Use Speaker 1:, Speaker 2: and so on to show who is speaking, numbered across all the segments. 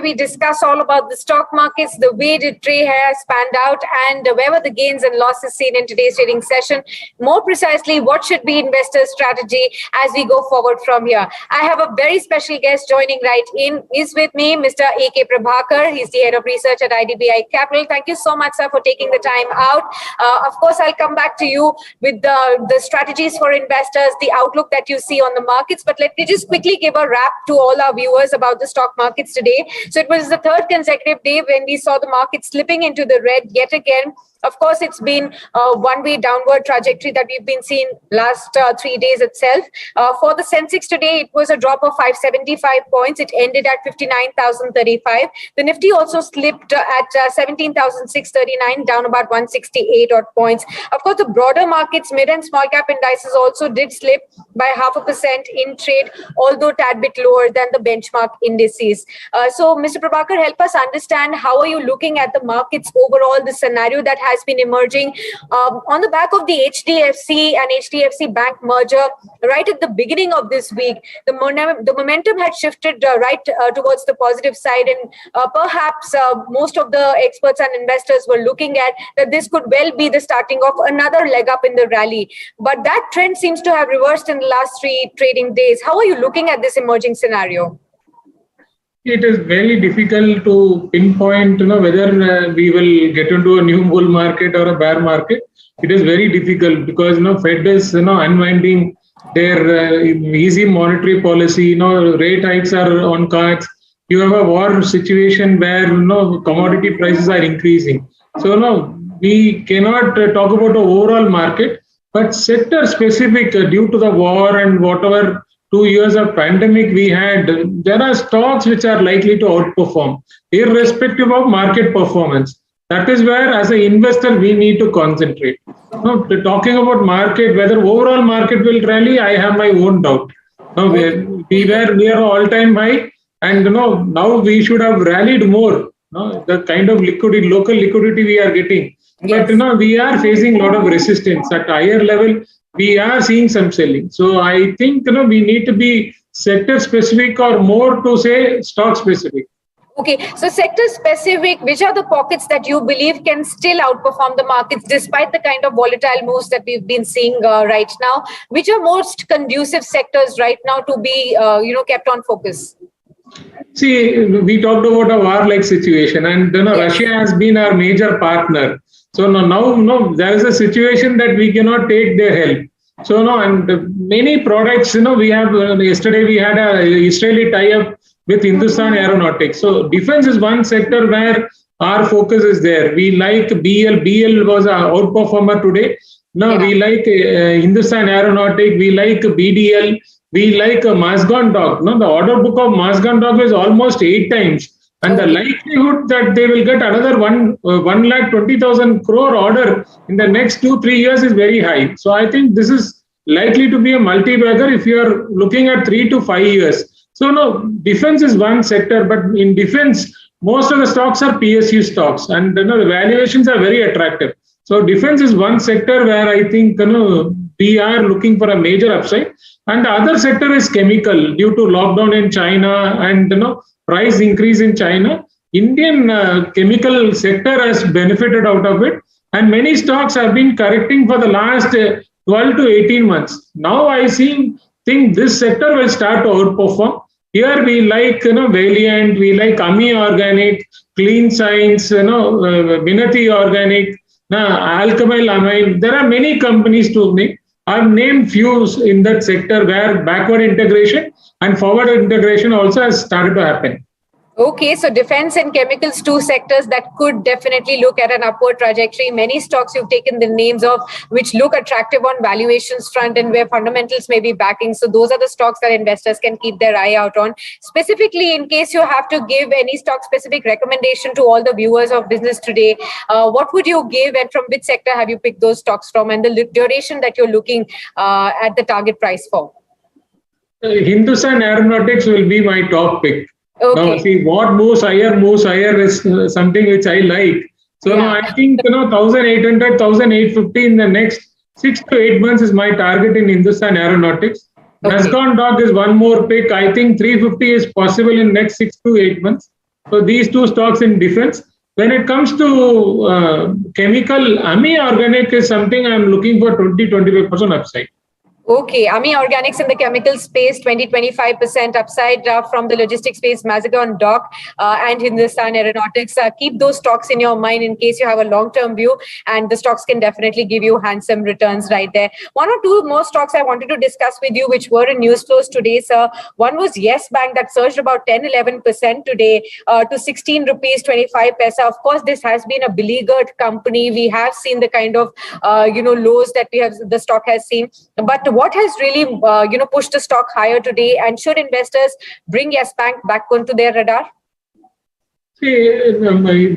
Speaker 1: we discuss all about the stock markets, the way the trade has panned out, and where were the gains and losses seen in today's trading session. More precisely, what should be investors' strategy as we go forward from here? I have a very special guest joining right in. Is with me Mr. A.K. Prabhakar. He's the head of research at IDBI Capital. Thank you so much, sir, for taking the time out. Of course, I'll come back to you with the strategies for investors, the outlook that you see on the markets. But let me just quickly give a wrap to all our viewers about the stock markets today. So it was the third consecutive day when we saw the market slipping into the red yet again. Of course, it's been a one-way downward trajectory that we've been seeing last 3 days itself. For the Sensex today, it was a drop of 575 points. It ended at 59,035. The Nifty also slipped at 17,639, down about 168 odd points. Of course, the broader markets, mid and small cap indices also did slip by 0.5% in trade, although a tad bit lower than the benchmark indices. So, Mr. Prabhakar, help us understand how are you looking at the markets overall, the scenario that has been emerging on the back of the HDFC and HDFC Bank merger right at the beginning of this week. The momentum had shifted right towards the positive side, and perhaps most of the experts and investors were looking at that this could well be the starting of another leg up in the rally. But that trend seems to have reversed in the last 3 trading days. How are you looking at this emerging scenario?
Speaker 2: It is very difficult to pinpoint, whether we will get into a new bull market or a bear market. It is very difficult because, Fed is, unwinding their easy monetary policy. Rate hikes are on cards. You have a war situation where, commodity prices are increasing. So, we cannot talk about the overall market, but sector specific due to the war and whatever 2 years of pandemic we had, there are stocks which are likely to outperform, irrespective of market performance. That is where, as an investor, we need to concentrate. Talking about market, whether overall market will rally, I have my own doubt. We were near all-time high, and now we should have rallied more. The kind of liquidity, local liquidity we are getting. Yes. But we are facing a lot of resistance at higher level. We are seeing some selling. So I think we need to be sector specific or more to say stock specific.
Speaker 1: Okay, so sector specific, which are the pockets that you believe can still outperform the markets despite the kind of volatile moves that we've been seeing right now? Which are most conducive sectors right now to be kept on focus?
Speaker 2: See, we talked about a war-like situation, and yes, Russia has been our major partner. So now there is a situation that we cannot take their help. So and many products, we have yesterday we had a Israeli tie-up with Hindustan Aeronautics. So defense is one sector where our focus is there. We like BL. BL was an outperformer today. We like Hindustan Aeronautics. We like BDL. We like Mazgan Dog. The order book of Mazgan Dog is almost 8 times. And the likelihood that they will get another 1,20,000 crore order in the next 2-3 years is very high. So I think this is likely to be a multi-bagger if you are looking at 3 to 5 years. So defense is one sector, but in defense, most of the stocks are PSU stocks, and the valuations are very attractive. So defense is one sector where I think we are looking for a major upside, and the other sector is chemical due to lockdown in China and price increase in China. Indian chemical sector has benefited out of it, and many stocks have been correcting for the last 12 to 18 months. Now I think this sector will start to outperform. Here we like Valiant, we like Ami Organic, Clean Science, Vinati Organic, Alkyl Amine. There are many companies to name. I've named few in that sector where backward integration and forward integration also has started to happen.
Speaker 1: Okay, so defense and chemicals, 2 sectors that could definitely look at an upward trajectory. Many stocks you've taken the names of which look attractive on valuations front and where fundamentals may be backing. So those are the stocks that investors can keep their eye out on. Specifically, in case you have to give any stock specific recommendation to all the viewers of Business Today, what would you give, and from which sector have you picked those stocks from, and the duration that you're looking at the target price for?
Speaker 2: Hindustan Aeronautics will be my top pick.
Speaker 1: Okay.
Speaker 2: Now, see, what moves higher is something which I like. So now I think 1,800, 1,850 in the next 6 to 8 months is my target in Hindustan Aeronautics. Okay. Mazgan Dog is one more pick. I think 350 is possible in next 6 to 8 months. So these two stocks in defense. When it comes to chemical, Ami Organic is something I'm looking for 20-25% upside.
Speaker 1: Okay, Ami Organics in the chemical space, 20-25% upside from the logistics space, Mazagon Dock and Hindustan Aeronautics. Keep those stocks in your mind in case you have a long-term view, and the stocks can definitely give you handsome returns right there. One or two more stocks I wanted to discuss with you, which were in news flows today, sir. One was Yes Bank that surged about 10-11% today to 16 rupees 25 paisa. Of course, this has been a beleaguered company. We have seen the kind of lows that the stock has seen, but what has really pushed the stock higher today, and should investors bring Yes Bank back onto their radar?
Speaker 2: See,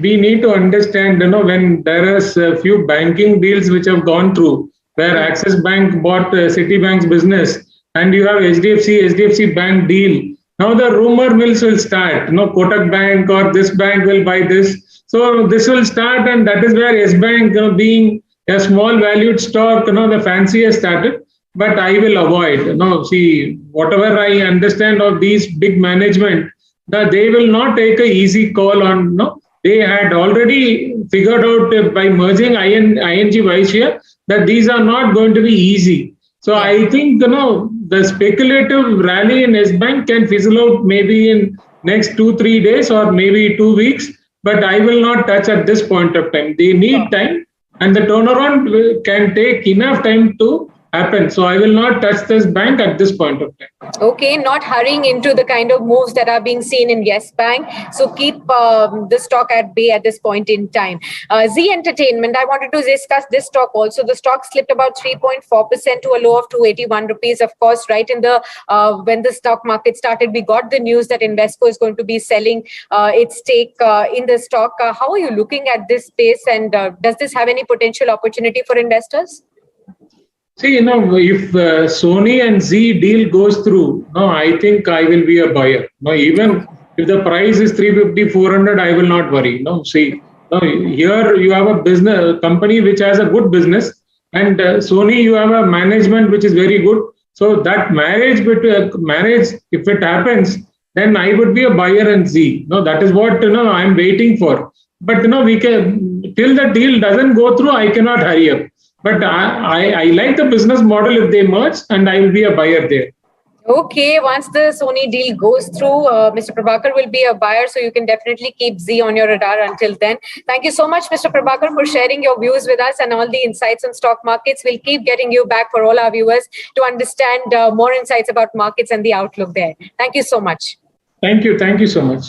Speaker 2: we need to understand, when there is a few banking deals which have gone through, where Axis Bank bought Citibank's business, and you have HDFC Bank deal. Now the rumor mills will start. Kotak Bank or this bank will buy this. So this will start, and that is where Yes Bank, being a small valued stock, the fancy has started. But I will avoid. See, whatever I understand of these big management, that they will not take an easy call on. They had already figured out by merging ING Vaishya that these are not going to be easy. So I think the speculative rally in S Bank can fizzle out maybe in next 2-3 days or maybe 2 weeks. But I will not touch at this point of time. They need time, and the turnaround can take enough time to happen. So I will not touch this bank at this point of time.
Speaker 1: Okay, not hurrying into the kind of moves that are being seen in Yes Bank. So keep the stock at bay at this point in time. Z Entertainment, I wanted to discuss this stock also. The stock slipped about 3.4% to a low of 281 rupees. Of course, right in the when the stock market started, we got the news that Invesco is going to be selling its stake in the stock. How are you looking at this space, and does this have any potential opportunity for investors?
Speaker 2: See, if Sony and Z deal goes through, I think I will be a buyer. Even if the price is 350, 400, I will not worry. See, here you have a company which has a good business, and Sony, you have a management which is very good. So that marriage, if it happens, then I would be a buyer in Z. That is what I'm waiting for. But we can, till the deal doesn't go through, I cannot hurry up. But I like the business model if they merge, and I will be a buyer there.
Speaker 1: Okay, once the Sony deal goes through, Mr. Prabhakar will be a buyer, so you can definitely keep Z on your radar until then. Thank you so much, Mr. Prabhakar, for sharing your views with us and all the insights on stock markets. We'll keep getting you back for all our viewers to understand more insights about markets and the outlook there. Thank you so much.
Speaker 2: Thank you. Thank you so much.